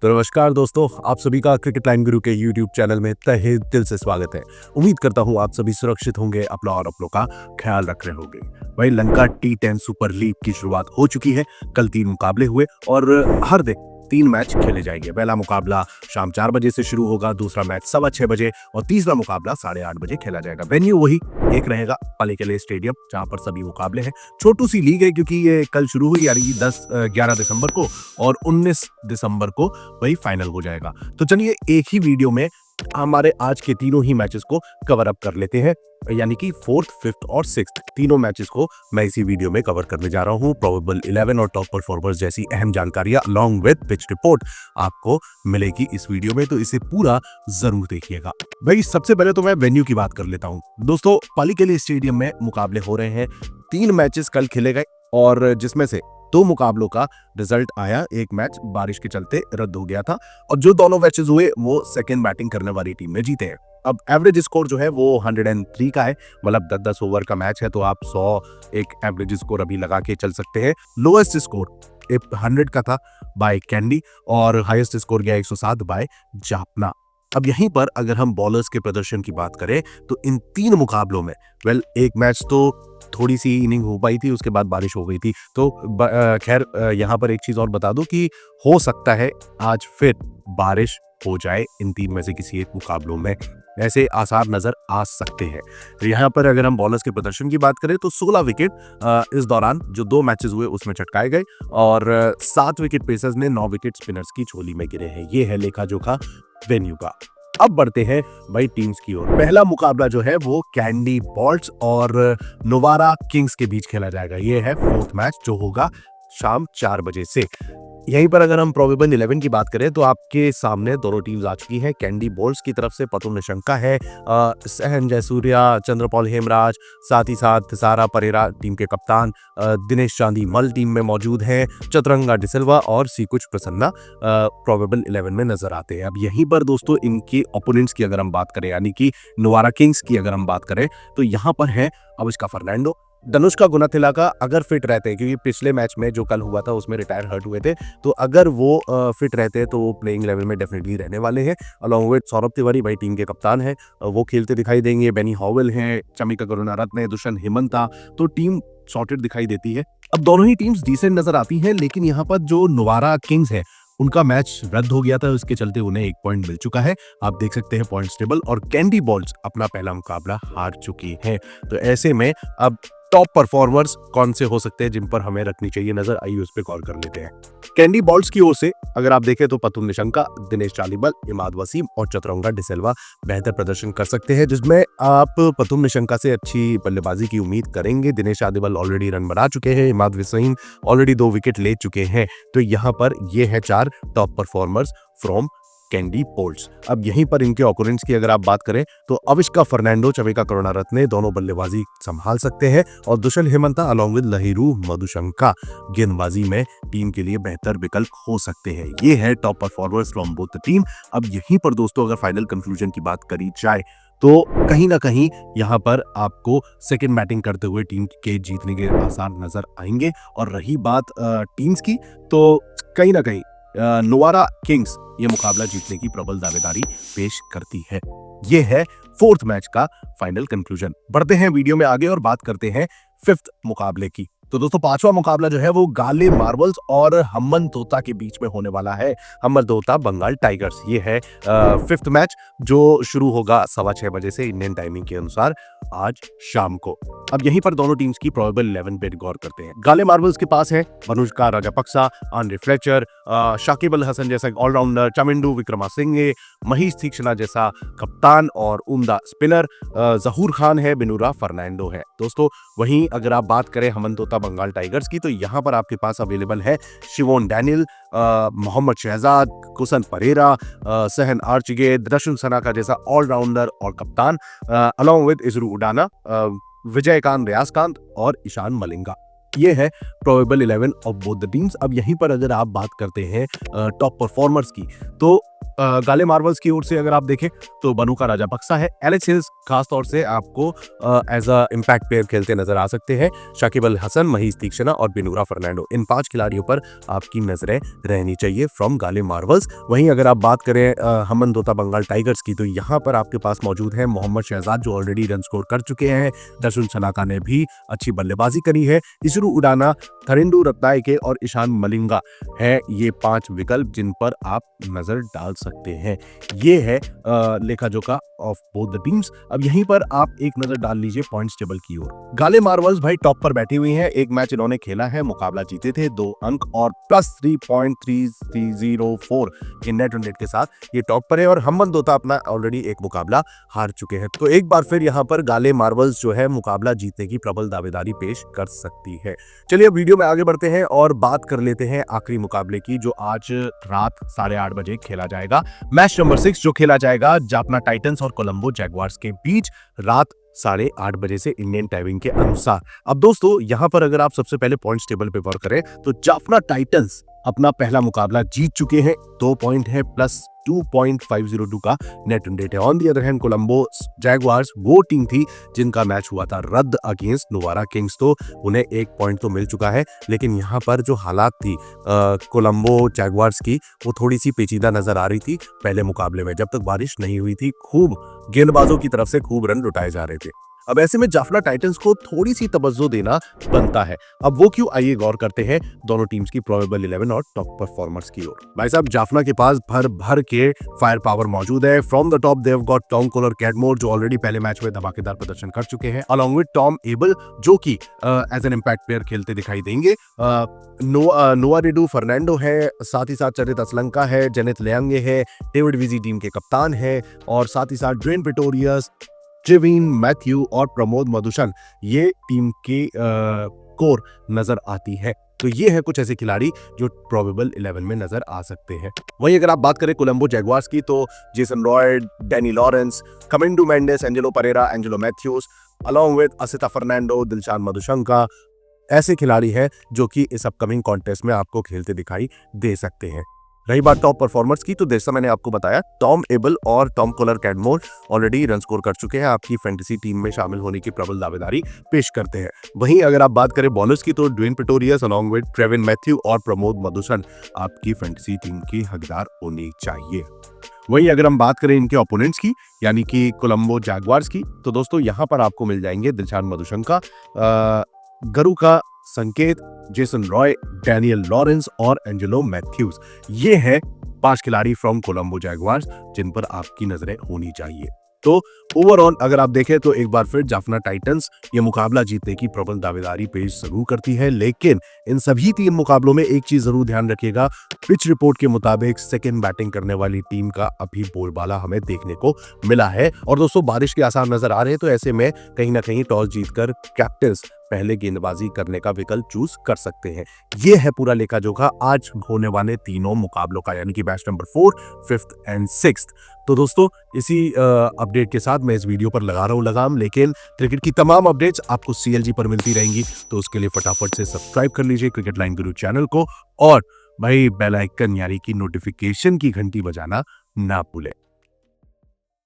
तो नमस्कार दोस्तों, आप सभी का क्रिकेट लाइन गुरु के यूट्यूब चैनल में तहे दिल से स्वागत है। उम्मीद करता हूं आप सभी सुरक्षित होंगे, अपना और अपनों का ख्याल रख रहे होंगे। भाई लंका T10 सुपर लीग की शुरुआत हो चुकी है। कल 3 मुकाबले हुए और हर दिन 3 मैच खेले जाएंगे। पहला मुकाबला शाम 4 बजे से शुरू होगा, दूसरा मैच 6:15 बजे और तीसरा मुकाबला 8:30 बजे खेला जाएगा। वेन्यू वही एक रहेगा, पालीकेले स्टेडियम, जहां पर सभी मुकाबले हैं। छोटू सी लीग है क्योंकि ये कल शुरू हुई, यानी 11 दिसंबर को और 19 दिसंबर को वही फाइनल हो जाएगा। तो चलिए एक ही वीडियो में हमारे आज के तीनों ही मैचेस को कवर अप कर लेते हैं, यानी कि 4th, 5th और 6th तीनों मैचेस को मैं इसी वीडियो में कवर करने जा रहा हूं। प्रोबेबल 11 और टॉप परफॉर्मर्स जैसी अहम जानकारियां अलॉन्ग विद पिच रिपोर्ट आपको मिलेगी इस वीडियो में, तो इसे पूरा जरूर देखिएगा। भाई सबसे पहले तो मैं वेन्यू की बात कर लेता हूं। दोस्तों पालीकेले स्टेडियम में मुकाबले हो रहे हैं। 3 मैचेस कल खेले गए और जिसमें से 2 मुकाबलों का रिजल्ट आया। एक मैच बारिश के चलते रद्द हो गया था और जो दोनों मैचेस हुए वो सेकंड बैटिंग करने वाली टीम ने जीते हैं। अब एवरेज स्कोर जो है वो 103 का है, मतलब 10-10 ओवर का मैच है, तो आप 100 एक एवरेज स्कोर अभी लगा के चल सकते हैं। लोएस्ट स्कोर 100 का था बाय कैंडी और हाईएस्ट स्कोर गया 107 बाय जापना। अब यहीं पर अगर हम बॉलर्स के प्रदर्शन की बात करें तो इन 3 मुकाबलों में एक मैच तो थोड़ी सी इनिंग हो पाई थी, उसके बाद बारिश हो गई थी। तो खैर यहाँ पर एक चीज और बता दूं कि हो सकता है आज फिर बारिश हो जाए इन 3 में से किसी एक मुकाबलों में, ऐसे आसार नजर आ सकते हैं। यहाँ पर अगर हम बॉलर्स के प्रदर्शन की बात करें तो 16 विकेट इस दौरान जो 2 मैचेस हुए उसमें चटकाए गए और 7 विकेट पेसर्स ने 9 विकेट स्पिनर्स की झोली में गिरे हैं। ये है लेखा जोखा वेन्यू का। अब बढ़ते हैं भाई टीम्स की ओर। पहला मुकाबला जो है वो कैंडी बोल्ट्स और नोवारा किंग्स के बीच खेला जाएगा। ये है 4th मैच जो होगा शाम 4 बजे से। यहीं पर अगर हम प्रोबेबल 11 की बात करें तो आपके सामने दोनों टीम्स आ चुकी हैं। कैंडी बोल्ट्स की तरफ से पतुल निशंका है, सहन जयसूर्या, चंद्रपॉल हेमराज, साथ ही साथ सारा परेरा टीम के कप्तान, दिनेश चांदीमल टीम में मौजूद हैं, चतुरंगा डिसिल्वा और सीकुच प्रसन्ना प्रोबेबल 11 में नजर आते हैं। अब यहीं पर दोस्तों इनके ओपोनेंट्स की अगर हम बात करें, यानी कि नोवारा किंग्स की अगर हम बात करें तो यहाँ पर है अविष्का फर्नांडो, धनुष्का गुनातिलका अगर फिट रहते हैं, क्योंकि पिछले मैच में जो कल हुआ था उसमें रिटायर हर्ट हुए थे, तो अगर वो फिट रहते हैं तो वो प्लेइंग लेवल में डेफिनेटली रहने वाले हैं। अलॉन्ग विद सौरभ तिवारी, भाई टीम के कप्तान है, वो खेलते दिखाई देंगे। बेनी हॉवेल है, चमिका करुणारत्ने, दुष्यंत हिमंता, तो टीम सॉर्टेड दिखाई देती है। अब दोनों ही टीम्स डिसेंट नजर आती हैं, लेकिन यहाँ पर जो नोवारा किंग्स है उनका मैच रद्द हो गया था, उसके चलते उन्हें 1 पॉइंट मिल चुका है। आप देख सकते हैं पॉइंट्स टेबल, और कैंडी बॉल्स अपना पहला मुकाबला हार चुकी हैं। तो ऐसे में अब टॉप परफॉर्मर्स कौन से हो सकते हैं जिन पर हमें रखनी चाहिए नजर, आइए उस पर गौर कर लेते हैं। कैंडी बॉल्स की ओर से अगर आप देखें तो पतुल निशंका, दिनेश चांदीमल, इमाद वसीम और चतुरंगा डिसिल्वा बेहतर प्रदर्शन कर सकते हैं, जिसमें आप पतुल निशंका से अच्छी बल्लेबाजी की उम्मीद करेंगे। दिनेश चांदीमल ऑलरेडी रन बना चुके हैं, इमाद वसीम ऑलरेडी 2 विकेट ले चुके हैं। तो यहाँ पर ये है 4 top performers from Kandy Bolts. अब यहीं पर इनके ओपोनेंट्स की अगर आप बात करें तो अविष्का फर्नांडो, चमिका करुणारत्ने दोनों बल्लेबाजी संभाल सकते हैं और दुष्यंत हिमंता अलॉन्ग विद लहिरू मधुशंका गेंदबाजी में टीम के लिए बेहतर विकल्प हो सकते हैं। ये है top performers from both the team. अब यहीं पर दोस्तों अगर फाइनल कंक्लूजन की बात करी जाए तो कहीं ना कहीं यहाँ पर आपको सेकंड बैटिंग करते हुए टीम के जीतने के आसार नजर आएंगे। और रही बात टीम्स की, तो कहीं ना कहीं नोवारा किंग्स ये मुकाबला जीतने की प्रबल दावेदारी पेश करती है। ये है 4th मैच का फाइनल कंक्लूजन। बढ़ते हैं वीडियो में आगे और बात करते हैं 5th मुकाबले की। तो दोस्तों 5वां मुकाबला जो है वो गाले मार्वल्स और हम्मनतोता के बीच में होने वाला है। हम्मनतोता बंगाल टाइगर्स। ये है 5th मैच जो शुरू होगा 6:15 बजे से इंडियन टाइमिंग के अनुसार आज शाम को। अब यहीं पर दोनों टीम्स की प्रोबेबल 11 पे गौर करते हैं। गाले मार्वल्स के पास है अनुष्का राजापक्सा, आंद्रे फ्लेचर, शाकिब अल हसन जैसा ऑलराउंडर, चमिंडू विक्रमासिंघे, महीश तीक्ष्णा जैसा कप्तान और उम्दा स्पिनर, जहूर खान है, बिनूरा फर्नांडो है। दोस्तों वहीं अगर आप बात करें हम्मनतोता बंगाल टाइगर्स की, तो यहाँ पर आपके पास अवेलेबल है शिवोन डैनियल, मोहम्मद शहजाद, कुसन परेरा, सहन आर्चगे, दर्शन सनाका जैसा ऑलराउंडर और कप्तान, अलॉन्ग विद इजरू उडाना, विजयकांत रियाजकांत और ईशान मलिंगा। ये है probable 11 of both the teams. अब यहीं पर अगर आप बात करते हैं टॉप परफॉर्मर्स की, तो गाले मार्वल्स की ओर से अगर आप देखें तो बनुका राजापक्सा है। एलेक्स हिल्स खास तौर से आपको एज अ इम्पैक्ट प्लेयर खेलते नजर आ सकते हैं। शाकिब अल हसन, महीस तीक्षणा और बिनूरा फर्नांडो, इन 5 खिलाड़ियों पर आपकी नजरें रहनी चाहिए फ्रॉम गाले मार्वल्स। वहीं अगर आप बात करें हम्बनतोता बंगाल टाइगर्स की, तो यहाँ पर आपके पास मौजूद है मोहम्मद शहजाद जो ऑलरेडी रन स्कोर कर चुके हैं। दर्शन छनाका ने भी अच्छी बल्लेबाजी करी है। इसरू उडाना, थरिंडू रत्नायके और ईशान मलिंगा है ये 5 विकल्प जिन पर आप नजर डाल सकते हैं। ये है लेखा जोखा ऑफ बोथ द टीम्स। अब यहीं पर आप एक नजर डाल लीजिए पॉइंट्स टेबल की ओर। गाले मार्वल्स भाई टॉप पर बैठी हुई हैं। एक मैच इन्होंने खेला है, मुकाबला जीते थे 2 अंक और प्लस 3.3304 के नेट रन रेट के साथ ये टॉप पर है। और हम्बनतोता अपना ऑलरेडी एक मुकाबला हार चुके हैं। तो एक बार फिर यहाँ पर गाले मार्वल्स जो है मुकाबला जीतने की प्रबल दावेदारी पेश कर सकती है। चलिए अब वीडियो में आगे बढ़ते हैं और बात कर लेते हैं आखिरी मुकाबले की, जो आज रात 8:30 बजे खेला जाएगा। मैच नंबर 6 जो खेला जाएगा जाफना टाइटंस और कोलंबो जैगवार्स के बीच रात 8:30 बजे से इंडियन टाइमिंग के अनुसार। अब दोस्तों यहां पर अगर आप सबसे पहले पॉइंट्स टेबल पे गौर करें तो जाफना टाइटंस अपना पहला मुकाबला जीत चुके हैं, 2 पॉइंट है, प्लस 2.502 का नेट रन रेट है। On the other hand Colombo Jaguars वो टीम थी जिनका मैच हुआ था रद्द अगेंस्ट नोवारा किंग्स, तो उन्हें 1 पॉइंट तो मिल चुका है। लेकिन यहाँ पर जो हालात थी कोलंबो जैगवार्स की, वो थोड़ी सी पेचीदा नजर आ रही थी पहले मुकाबले में, जब तक बारिश नहीं हुई थी। खूब गेंदबाजों की तरफ से खूब रन लुटाए जा रहे थे। अब ऐसे में जाफना टाइटंस को थोड़ी सी तवज्जो देना बनता है। अब वो क्यों, आइए गौर करते हैं दोनों टीम्स की प्रोबेबल 11 और टॉप परफॉर्मर्स की ओर। भाई साहब जाफना के पास भर भर के फायर पावर मौजूद है। From the top they've got Tom Kohler Cadmore जो ऑलरेडी पहले मैच में धमाकेदार प्रदर्शन कर चुके हैं, अलॉन्ग विद टॉम एबल जो कि एज एन इम्पैक्ट प्लेयर खेलते दिखाई देंगे। नोआ रिडू फर्नांडो है, साथ ही साथ चरित असलंका है, जेनिथ लियांगे है, डेविड विजी टीम के कप्तान है, और साथ ही साथ ड्वेन प्रेटोरियस, ट्रेविन मैथ्यू और प्रमोद मधुसन ये टीम की कोर नजर आती है। तो ये है कुछ ऐसे खिलाड़ी जो प्रोबेबल 11 में नजर आ सकते हैं। वहीं अगर आप बात करें कोलंबो जैगवार्स की, तो Jason Roy, Danny Lawrence, Kamindu Mendis, Angelo Perera, Angelo Mathews, along with Asitha Fernando, Dilshan Madushanka, ऐसे खिलाड़ी हैं जो कि इस अपकमिंग कॉन्टेस्ट में आपको खेलते दिखाई दे सकते हैं। रही बात टॉप परफॉर्मर्स की, तो जैसा मैंने आपको बताया टॉम एबल और Tom Kohler Cadmore already run score कर चुके हैं, आपकी फैंटेसी टीम में शामिल होने की प्रबल दावेदारी पेश करते हैं। वहीं अगर आप बात करें बॉलर्स की, तो Dwaine Pretorius along with Trevin Mathew और प्रमोद मधुसन आपकी फैंटेसी टीम की हकदार होनी चाहिए। वहीं अगर हम बात करें इनके ओपोनेंट्स की, यानी कि कोलंबो जैगवार्स की, तो दोस्तों यहां पर आपको मिल जाएंगे दिलशान मधुशंका, गरु का संकेत, जेसन रॉय, डैनियल लॉरेंस और एंजेलो मैथ्यूज। ये है 5 खिलाड़ी फ्रॉम कोलंबो जैगवार्स जिन पर आपकी नजरें होनी चाहिए। तो ओवरऑल अगर आप देखें तो एक बार फिर जाफना टाइटंस ये मुकाबला जीतने की प्रबल दावेदारी पेश जरूर करती है, लेकिन इन सभी 3 मुकाबलों में एक चीज जरूर ध्यान रखिएगा, पिच रिपोर्ट के मुताबिक सेकंड बैटिंग करने वाली टीम का अभी बोलबाला हमें देखने को मिला है। और दोस्तों बारिश के आसार नजर आ रहे हैं, तो ऐसे में कहीं ना कहीं टॉस जीतकर कैप्टन्स पहले गेंदबाजी करने का विकल्प चूज कर सकते हैं। यह है पूरा लेखा जोखा आज होने वाले तीनों मुकाबलों का, यानी कि match number 4, 5th and 6th। तो दोस्तों इसी अपडेट के साथ मैं इस वीडियो पर लगा रहा हूं लगाम, लेकिन क्रिकेट की तमाम अपडेट्स आपको CLG पर मिलती रहेंगी, तो उसके लिए फटाफट से सब्सक्राइब कर लीजिए क्रिकेट लाइन गुरु चैनल को, और भाई बेल आइकन यानी कि नोटिफिकेशन की घंटी बजाना ना भूलें।